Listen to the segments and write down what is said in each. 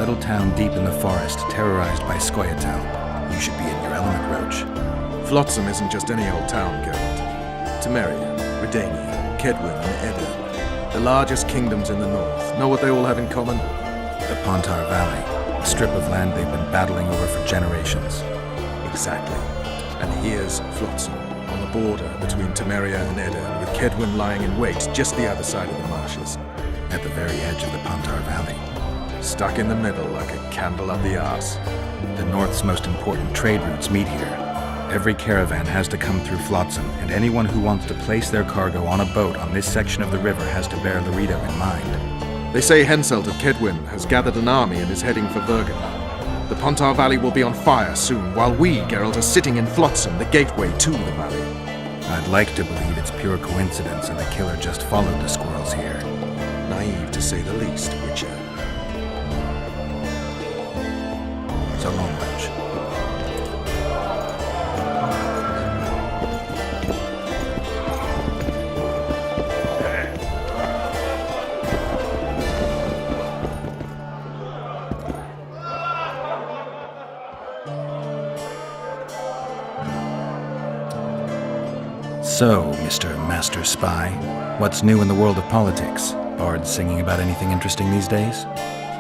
little town deep in the forest, terrorized by Scoia'tael. You should be in your element, Roach. Flotsam isn't just any old town, Geralt. Temeria, Redania, Kedwin, and Edirn, the largest kingdoms in the north. Know what they all have in common? The Pontar Valley, a strip of land they've been battling over for generations. Exactly. And here's Flotsam, on the border between Temeria and Edirn, with Kedwin lying in wait just the other side of the marshes. At the very edge of the Pontar Valley. Stuck in the middle like a candle up the arse. The North's most important trade routes meet here. Every caravan has to come through Flotsam, and anyone who wants to place their cargo on a boat on this section of the river has to bear Laredo in mind. They say Henselt of Kedwin has gathered an army and is heading for Vergen. The Pontar Valley will be on fire soon, while we, Geralt, are sitting in Flotsam, the gateway to the valley. I'd like to believe it's pure coincidence and the killer just followed the squirrels here. Naive to say the least, Witcher. So long, Roach. So, Mr. Master Spy, what's new in the world of politics? Bards singing about anything interesting these days?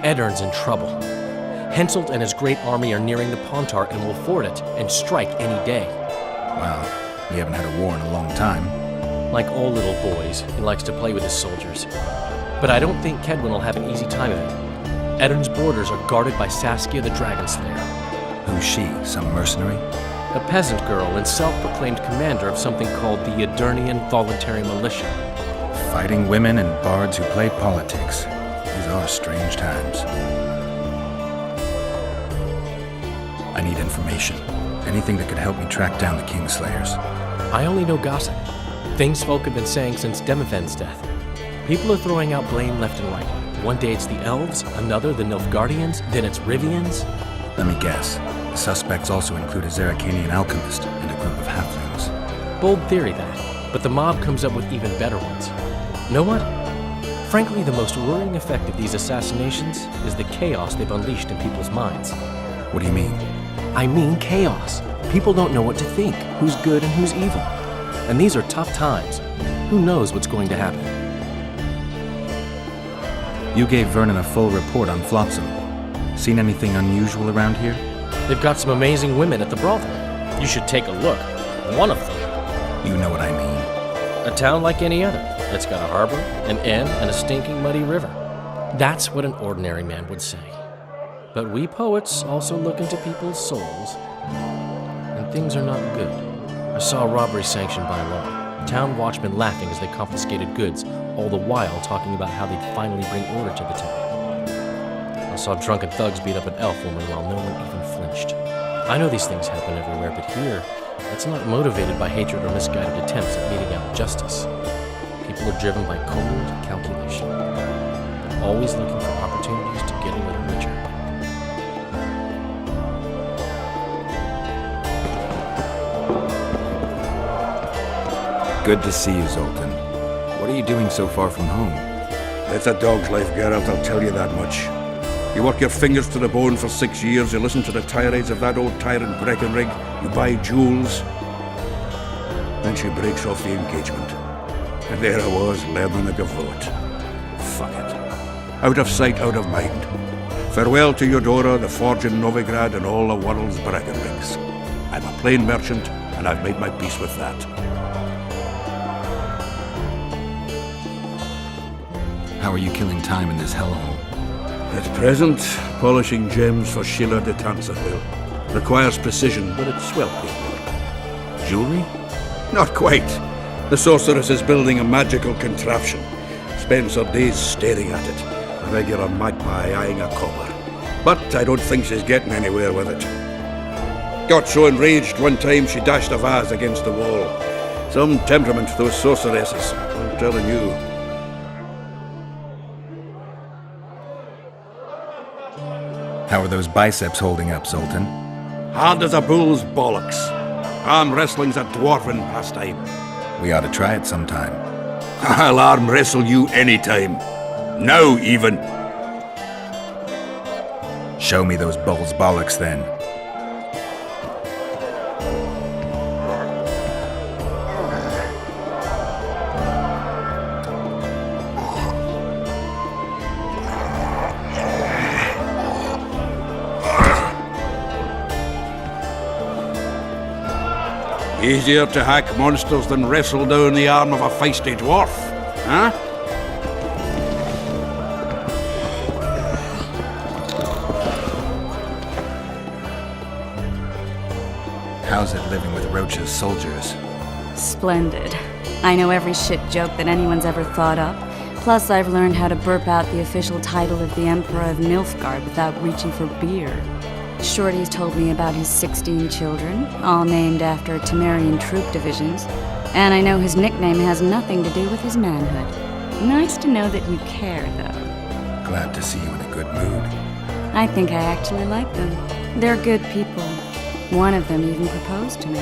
Edirn's in trouble. Henselt and his great army are nearing the Pontar and will ford it and strike any day. Well, we haven't had a war in a long time. Like all little boys, he likes to play with his soldiers. But I don't think Kedwin will have an easy time of it. Edirn's borders are guarded by Saskia the Dragon Slayer. Who's she? Some mercenary? A peasant girl and self-proclaimed commander of something called the Edirnian Voluntary Militia. Fighting women and bards who play politics. These are strange times. I need information. Anything that could help me track down the Kingslayers. I only know gossip. Things folk have been saying since Demavend's death. People are throwing out blame left and right. One day it's the elves, another the Nilfgaardians, then it's Rivians. Let me guess. The suspects also include a Zerrikanian alchemist and a group of halflings. Bold theory, that. But the mob comes up with even better ones. Know what? Frankly, the most worrying effect of these assassinations is the chaos they've unleashed in people's minds. What do you mean? I mean chaos. People don't know what to think, who's good and who's evil. And these are tough times. Who knows what's going to happen? You gave Vernon a full report on Flotsam. Seen anything unusual around here? They've got some amazing women at the brothel. You should take a look. One of them. You know what I mean. A town like any other. It's got a harbor, an inn, and a stinking muddy river. That's what an ordinary man would say. But we poets also look into people's souls, and things are not good. I saw a robbery sanctioned by law. Town watchmen laughing as they confiscated goods, all the while talking about how they'd finally bring order to the town. I saw drunken thugs beat up an elf woman while no one even flinched. I know these things happen everywhere, but here, it's not motivated by hatred or misguided attempts at meting out justice. People are driven by cold calculation. They're always looking for opportunities to get a little richer. Good to see you, Zoltan. What are you doing so far from home? It's a dog's life, Geralt, I'll tell you that much. You work your fingers to the bone for 6 years, you listen to the tirades of that old tyrant Breckenrig, you buy jewels. Then she breaks off the engagement. And there I was, learning the gavotte. Fuck it. Out of sight, out of mind. Farewell to Eudora, the forge in Novigrad, and all the world's Breckenrigs. I'm a plain merchant, and I've made my peace with that. How are you killing time in this hellhole? At present, polishing gems for Sheila de Tanserville. Requires precision, but it's swell paperwork. Jewelry? Not quite. The sorceress is building a magical contraption. Spends her days staring at it. A regular magpie eyeing a copper. But I don't think she's getting anywhere with it. Got so enraged one time she dashed a vase against the wall. Some temperament, those sorceresses. I'm telling you. How are those biceps holding up, Zoltan? Hard as a bull's bollocks. Arm wrestling's a dwarven pastime. We ought to try it sometime. I'll arm wrestle you anytime. Now, even. Show me those bulls' bollocks then. Easier to hack monsters than wrestle down the arm of a feisty dwarf, huh? How's it living with Roach's soldiers? Splendid. I know every shit joke that anyone's ever thought up. Plus, I've learned how to burp out the official title of the Emperor of Nilfgaard without reaching for beer. Shorty's told me about his 16 children, all named after Temerian troop divisions, and I know his nickname has nothing to do with his manhood. Nice to know that you care, though. Glad to see you in a good mood. I think I actually like them. They're good people. One of them even proposed to me.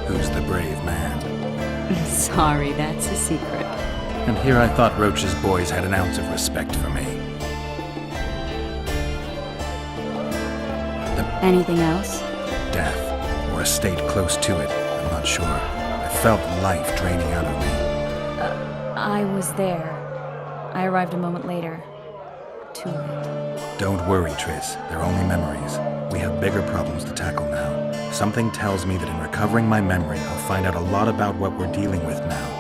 Who's the brave man? Sorry, that's a secret. And here I thought Roach's boys had an ounce of respect for me. Anything else? Death, or a state close to it, I'm not sure. I felt life draining out of me. I was there. I arrived a moment later. Too late. Don't worry, Triss. They're only memories. We have bigger problems to tackle now. Something tells me that in recovering my memory, I'll find out a lot about what we're dealing with now.